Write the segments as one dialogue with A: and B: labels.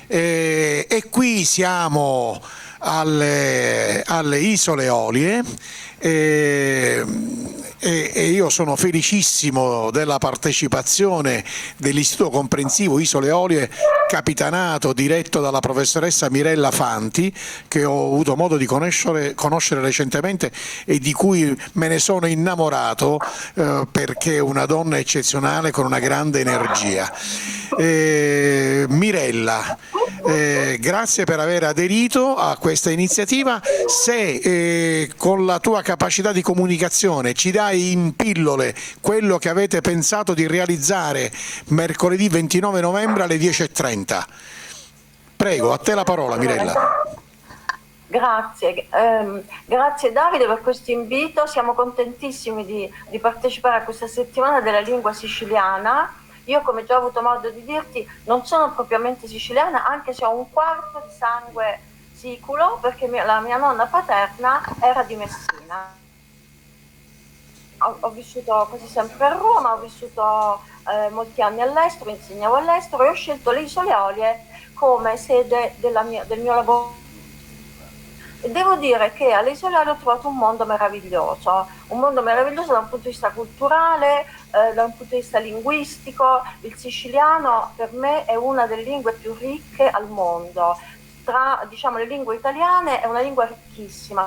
A: E qui siamo alle Isole Olie e io sono felicissimo della partecipazione dell'Istituto Comprensivo Isole Olie, capitanato, diretto dalla professoressa Mirella Fanti, che ho avuto modo di conoscere recentemente e di cui me ne sono innamorato, perché è una donna eccezionale con una grande energia. Mirella, grazie per aver aderito a questa iniziativa. Se con la tua capacità di comunicazione ci dai in pillole quello che avete pensato di realizzare mercoledì 29 novembre alle 10:30. Prego, a te la parola, Mirella.
B: Grazie, grazie Davide per questo invito. Siamo contentissimi di partecipare a questa settimana della lingua siciliana. Io, come già ho avuto modo di dirti, non sono propriamente siciliana, anche se ho un quarto di sangue siculo, perché la mia nonna paterna era di Messina. Ho vissuto quasi sempre a Roma, ho vissuto molti anni all'estero, insegnavo all'estero e ho scelto le Isole Olie come sede del mio lavoro. E devo dire che alle Isole Olie ho trovato un mondo meraviglioso da un punto di vista culturale, da un punto di vista linguistico. Il siciliano per me è una delle lingue più ricche al mondo. Tra, diciamo, le lingue italiane è una lingua ricchissima,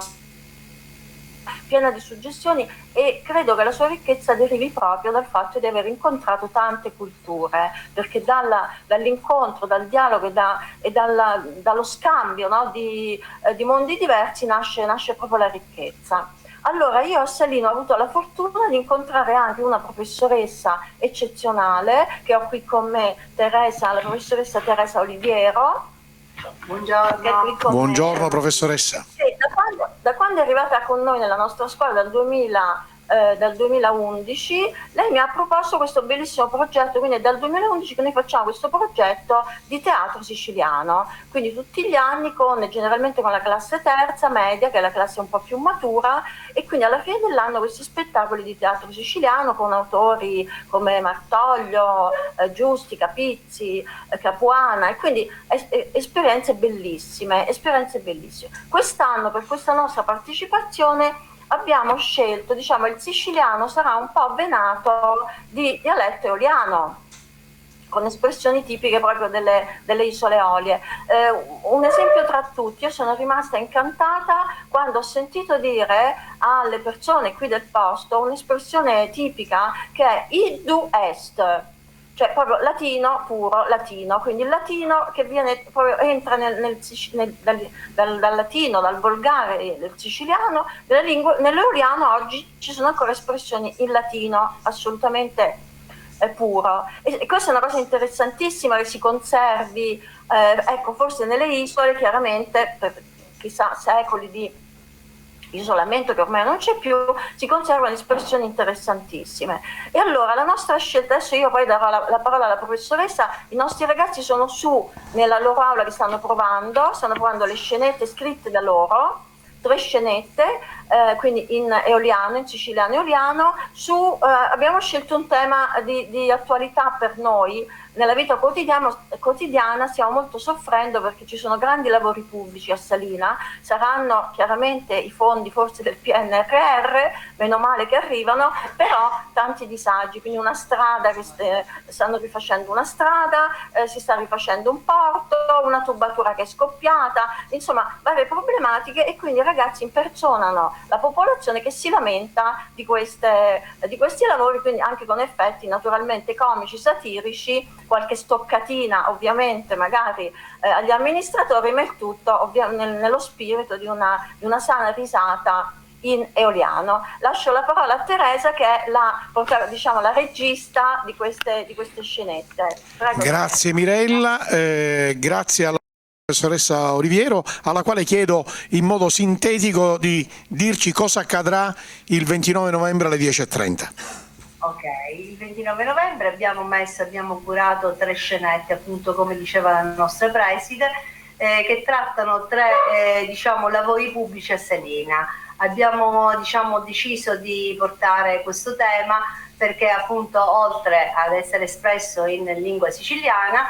B: piena di suggestioni, e credo che la sua ricchezza derivi proprio dal fatto di aver incontrato tante culture, perché dall'incontro, dal dialogo e dallo scambio, no, di mondi diversi nasce proprio la ricchezza. Allora io a Salino ho avuto la fortuna di incontrare anche una professoressa eccezionale che ho qui con me, la professoressa Teresa Oliviero.
C: Buongiorno.
A: Buongiorno professoressa.
B: Da quando è arrivata con noi nella nostra scuola dal 2011, lei mi ha proposto questo bellissimo progetto, quindi è dal 2011 che noi facciamo questo progetto di teatro siciliano, quindi tutti gli anni generalmente con la classe terza media, che è la classe un po' più matura, e quindi alla fine dell'anno questi spettacoli di teatro siciliano con autori come Martoglio, Giusti, Capizzi, Capuana, e quindi esperienze bellissime. Quest'anno, per questa nostra partecipazione, abbiamo scelto, diciamo, il siciliano sarà un po' venato di dialetto eoliano, con espressioni tipiche proprio delle Isole Olie. Un esempio tra tutti: io sono rimasta incantata quando ho sentito dire alle persone qui del posto un'espressione tipica che è iddu est, cioè proprio latino, puro latino, quindi il latino che entra dal latino, dal volgare del siciliano, nell'eoliano oggi ci sono ancora espressioni in latino assolutamente puro, e questa è una cosa interessantissima che si conservi, ecco, forse nelle isole, chiaramente per chissà secoli di isolamento che ormai non c'è più, si conservano espressioni interessantissime. E allora la nostra scelta, adesso io poi darò la parola alla professoressa, i nostri ragazzi sono su nella loro aula che stanno provando le scenette scritte da loro, 3 scenette, quindi in eoliano, in siciliano eoliano, abbiamo scelto un tema di attualità per noi. Nella vita quotidiana stiamo molto soffrendo perché ci sono grandi lavori pubblici a Salina, saranno chiaramente i fondi forse del PNRR, meno male che arrivano, però tanti disagi, quindi una strada stanno rifacendo una strada, si sta rifacendo un porto, una tubatura che è scoppiata, insomma varie problematiche, e quindi i ragazzi impersonano la popolazione che si lamenta di questi lavori, quindi anche con effetti naturalmente comici, satirici, qualche stoccatina ovviamente magari agli amministratori, ma il tutto nello spirito di una sana risata in eoliano. Lascio la parola a Teresa, che è la regista di queste scenette. Prego.
A: Grazie Mirella, grazie alla professoressa Oliviero, alla quale chiedo in modo sintetico di dirci cosa accadrà il 29 novembre alle 10:30.
C: Ok, il 29 novembre abbiamo curato 3 scenette, appunto come diceva la nostra preside, che trattano 3 lavori pubblici a Salina. Abbiamo deciso di portare questo tema perché appunto oltre ad essere espresso in lingua siciliana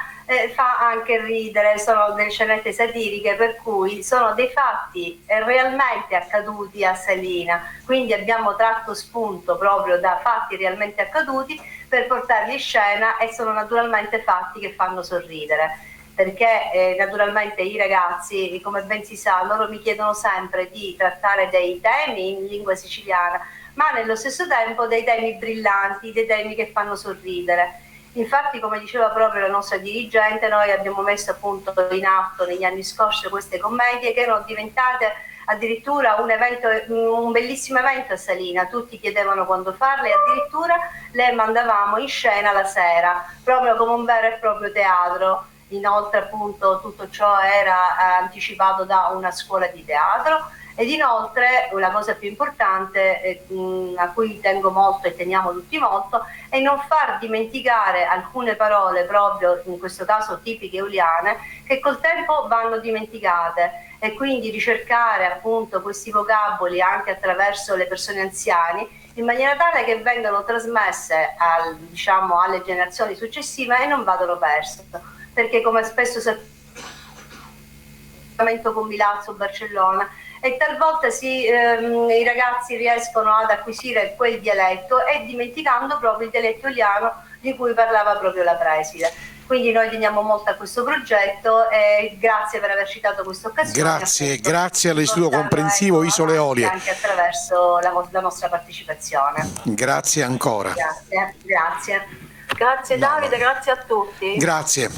C: fa anche ridere, sono delle scenette satiriche per cui sono dei fatti realmente accaduti a Salina, quindi abbiamo tratto spunto proprio da fatti realmente accaduti per portarli in scena e sono naturalmente fatti che fanno sorridere, perché naturalmente i ragazzi, come ben si sa, loro mi chiedono sempre di trattare dei temi in lingua siciliana, ma nello stesso tempo dei temi brillanti, dei temi che fanno sorridere. Infatti, come diceva proprio la nostra dirigente, noi abbiamo messo appunto in atto negli anni scorsi queste commedie che erano diventate addirittura un bellissimo evento a Salina, tutti chiedevano quando farle, addirittura le mandavamo in scena la sera, proprio come un vero e proprio teatro. Inoltre appunto tutto ciò era anticipato da una scuola di teatro. Ed inoltre la cosa più importante a cui tengo molto e teniamo tutti molto è non far dimenticare alcune parole, proprio in questo caso tipiche eoliane, che col tempo vanno dimenticate, e quindi ricercare appunto questi vocaboli anche attraverso le persone anziane, in maniera tale che vengano trasmesse diciamo, alle generazioni successive e non vadano perse, perché come spesso sappiamo con Milazzo, Barcellona, e talvolta i ragazzi riescono ad acquisire quel dialetto e dimenticando proprio il dialetto eoliano di cui parlava proprio la preside. Quindi noi teniamo molto a questo progetto e grazie per aver citato questa occasione.
A: Grazie all'Istituto Comprensivo Isole Eolie.
C: Anche attraverso la nostra partecipazione.
A: Grazie ancora.
C: Grazie.
B: Grazie Davide, grazie a tutti.
A: Grazie.